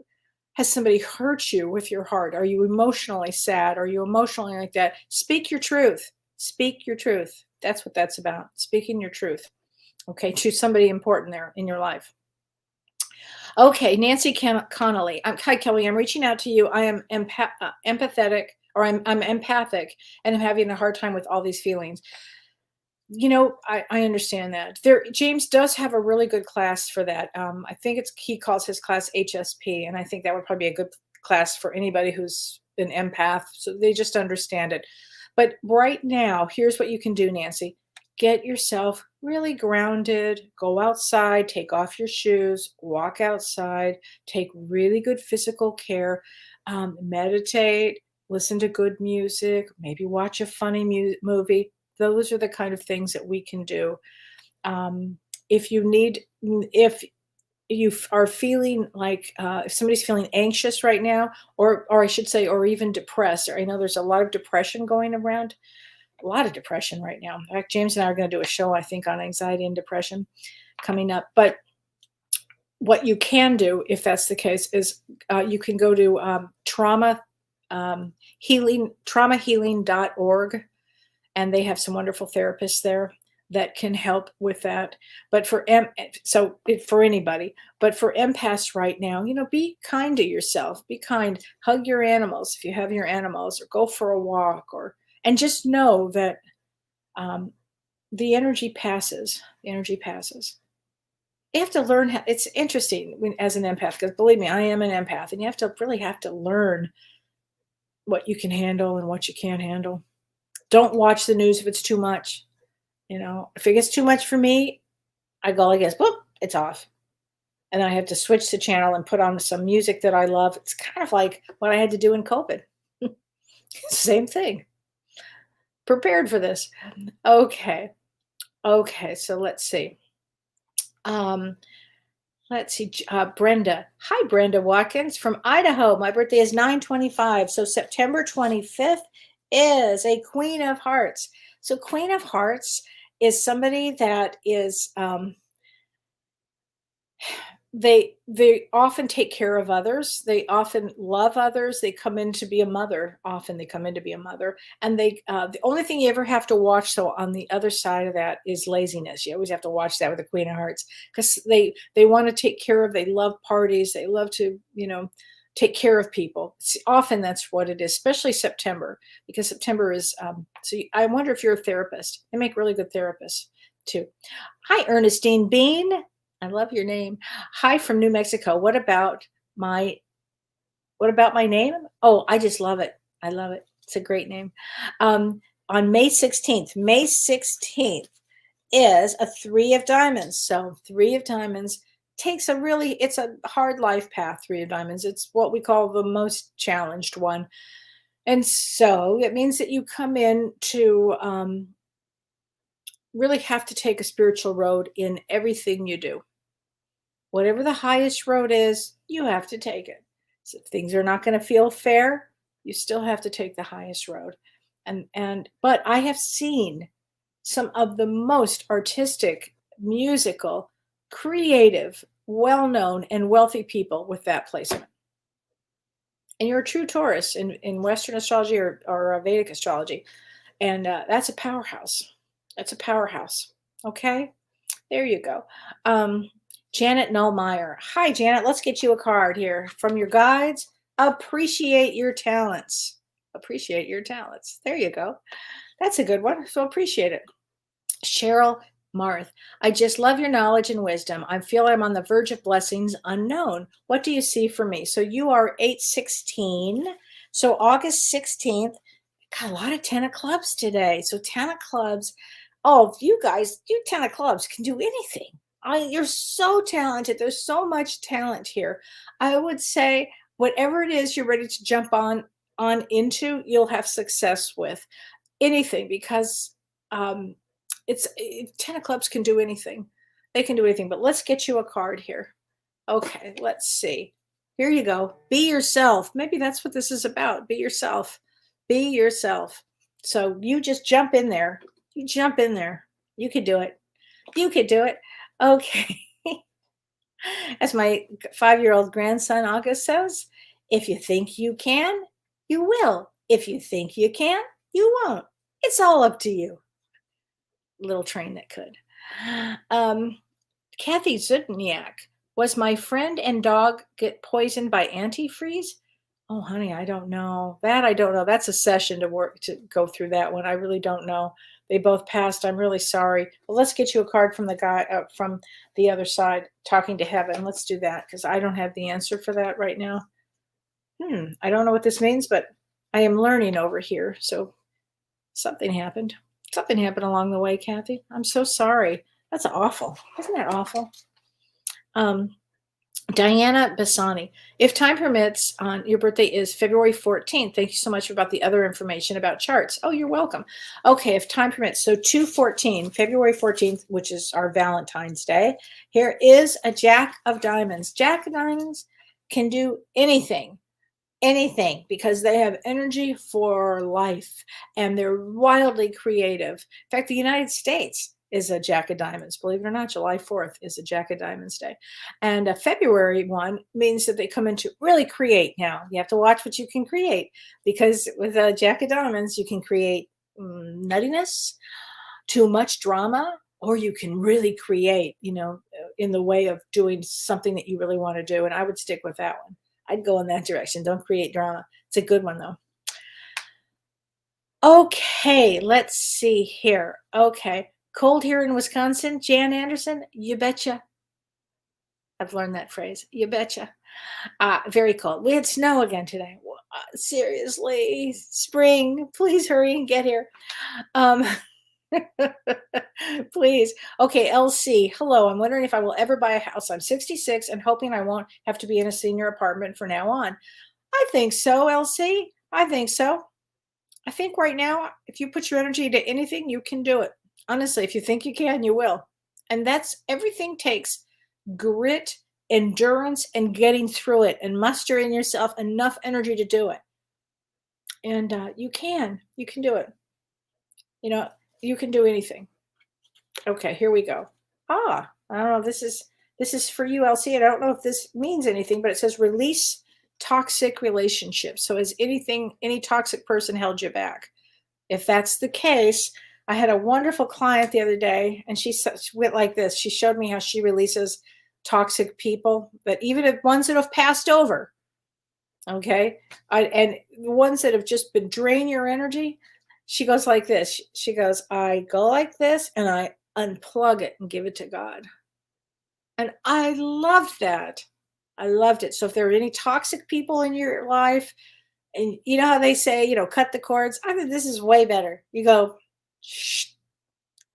has somebody hurt you with your heart? Are you emotionally sad? Are you emotionally like that? Speak your truth. Speak your truth. That's what that's about. Speaking your truth. Okay, to somebody important there in your life. Okay, Nancy Connolly. Hi, Kelly. I'm reaching out to you. I am empathetic, or I'm empathic, and I'm having a hard time with all these feelings. I understand that. James does have a really good class for that. I think he calls his class HSP, and I think that would probably be a good class for anybody who's an empath, so they just understand it. But right now, here's what you can do, Nancy. Get yourself really grounded, go outside, take off your shoes, walk outside, take really good physical care, meditate, listen to good music, maybe watch a funny movie. Those are the kind of things that we can do. If you need, if you are feeling like if somebody's feeling anxious right now, or I should say, or even depressed, or I know there's a lot of depression going around, a lot of depression right now. In fact, James and I are going to do a show, I think, on anxiety and depression coming up. But what you can do, if that's the case, is you can go to traumahealing.org, and they have some wonderful therapists there that can help with that. But for anybody, but for empaths right now, be kind to yourself. Be kind. Hug your animals if you have your animals, or go for a walk, and just know that the energy passes. The energy passes. You have to learn how. It's interesting as an empath, because believe me, I am an empath, and you really have to learn what you can handle and what you can't handle. Don't watch the news if it's too much. If it gets too much for me, I go like this, boop, it's off. And then I have to switch the channel and put on some music that I love. It's kind of like what I had to do in COVID. Same thing. Prepared for this. Okay. So let's see. Brenda. Hi, Brenda Watkins from Idaho. My birthday is 9/25. So September 25th is a Queen of Hearts. So Queen of Hearts is somebody that is, they often take care of others. They often love others. They come in to be a mother. Often they come in to be a mother. And the only thing you ever have to watch, so on the other side of that, is laziness. You always have to watch that with the Queen of Hearts, because they want to take care of, they love parties. They love to, take care of people. Often that's what it is, especially September, because September is, I wonder if you're a therapist. They make really good therapists too. Hi, Ernestine Bean. I love your name. Hi from New Mexico. What about my name? Oh, I just love it. I love it. It's a great name. On May 16th is a 3 of diamonds. So 3 of diamonds it's a hard life path. 3 of diamonds. It's what we call the most challenged one. And so it means that you come in to really have to take a spiritual road in everything you do. Whatever the highest road is, you have to take it. So if things are not going to feel fair, you still have to take the highest road. But I have seen some of the most artistic, musical, creative, well-known, and wealthy people with that placement. And you're a true Taurus in Western astrology or Vedic astrology. And that's a powerhouse. That's a powerhouse. Okay? There you go. Janet Nullmeyer. Hi, Janet. Let's get you a card here from your guides. Appreciate your talents. Appreciate your talents. There you go. That's a good one. So appreciate it. Cheryl Marth. I just love your knowledge and wisdom. I feel I'm on the verge of blessings unknown. What do you see for me? So you are 8/16. So August 16th. Got a lot of 10 of clubs today. So 10 of clubs. Oh, you 10 of clubs can do anything. You're so talented. There's so much talent here. I would say whatever it is you're ready to jump on into, you'll have success with anything, because 10 of clubs can do anything. They can do anything. But let's get you a card here. Okay, let's see. Here you go. Be yourself. Maybe that's what this is about. Be yourself. Be yourself. So you just jump in there. You jump in there. You could do it. You could do it. Okay. As my 5-year-old grandson August says, if you think you can, you will. If you think you can, you won't. It's all up to you. Little train that could. Kathy Zudniak. Was my friend and dog get poisoned by antifreeze? Oh, honey, I don't know. That I don't know. That's a session to go through that one. I really don't know. They both passed. I'm really sorry. Well, let's get you a card from the guy from the other side, talking to heaven. Let's do that, because I don't have the answer for that right now. I don't know what this means, but I am learning over here. So something happened. Something happened along the way, Kathy. I'm so sorry. That's awful. Isn't that awful? Diana Bassani, if time permits, on your birthday is February 14th. Thank you so much about the other information about charts. Oh, you're welcome. Okay, if time permits. So 2/14, February 14th, which is our Valentine's Day. Here is a Jack of Diamonds. Jack of Diamonds can do anything, because they have energy for life and they're wildly creative. In fact, the United States is a Jack of Diamonds. Believe it or not, July 4th is a Jack of Diamonds Day. And a February one means that they come in to really create. Now, you have to watch what you can create, because with a Jack of Diamonds, you can create nuttiness, too much drama, or you can really create, in the way of doing something that you really want to do. And I would stick with that one. I'd go in that direction. Don't create drama. It's a good one, though. Okay, let's see here. Okay. Cold here in Wisconsin. Jan Anderson, you betcha. I've learned that phrase. You betcha. Very cold. We had snow again today. Seriously, spring, please hurry and get here. Please. Okay, LC. Hello. I'm wondering if I will ever buy a house. I'm 66 and hoping I won't have to be in a senior apartment from now on. I think so, LC. I think so. I think right now, if you put your energy into anything, you can do it. Honestly, if you think you can, you will. And everything takes grit, endurance, and getting through it, and muster in yourself enough energy to do it. And you can do it. You can do anything. Okay, here we go. I don't know. This is for you, LC. I don't know if this means anything, but it says release toxic relationships. So has any toxic person held you back? If that's the case, I had a wonderful client the other day, and she went like this. She showed me how she releases toxic people, that even if ones that have passed over, okay, and the ones that have just been drain your energy, she goes like this. She goes, I go like this, and I unplug it and give it to God. And I loved that. I loved it. So if there are any toxic people in your life, and you know how they say, cut the cords, I think this is way better. You go, shh,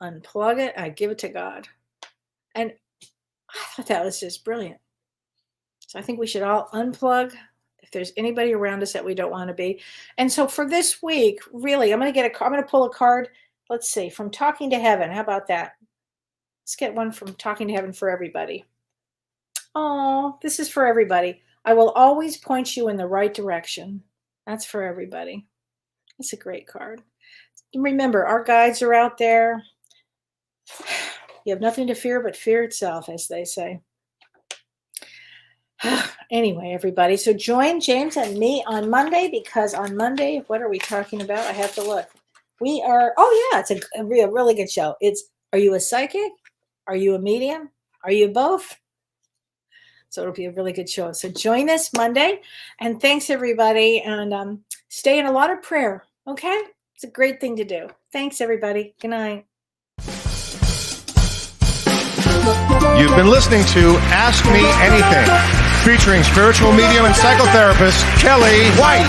unplug it, I give it to God. And I thought that was just brilliant. So I think we should all unplug if there's anybody around us that we don't want to be. And so for this week, really, I'm going to pull a card. Let's see, from Talking to Heaven. How about that? Let's get one from Talking to Heaven for everybody. Oh, this is for everybody. I will always point you in the right direction. That's for everybody. It's a great card. Remember, our guides are out there. You have nothing to fear but fear itself, as they say. Anyway, everybody, so join James and me on Monday, because on Monday, what are we talking about? I have to look. We are, it's a really good show. Are you a psychic? Are you a medium? Are you both? So it'll be a really good show. So join us Monday, and thanks, everybody, and stay in a lot of prayer, okay? It's a great thing to do. Thanks, everybody. Good night. You've been listening to Ask Me Anything, featuring spiritual medium and psychotherapist Kellee White.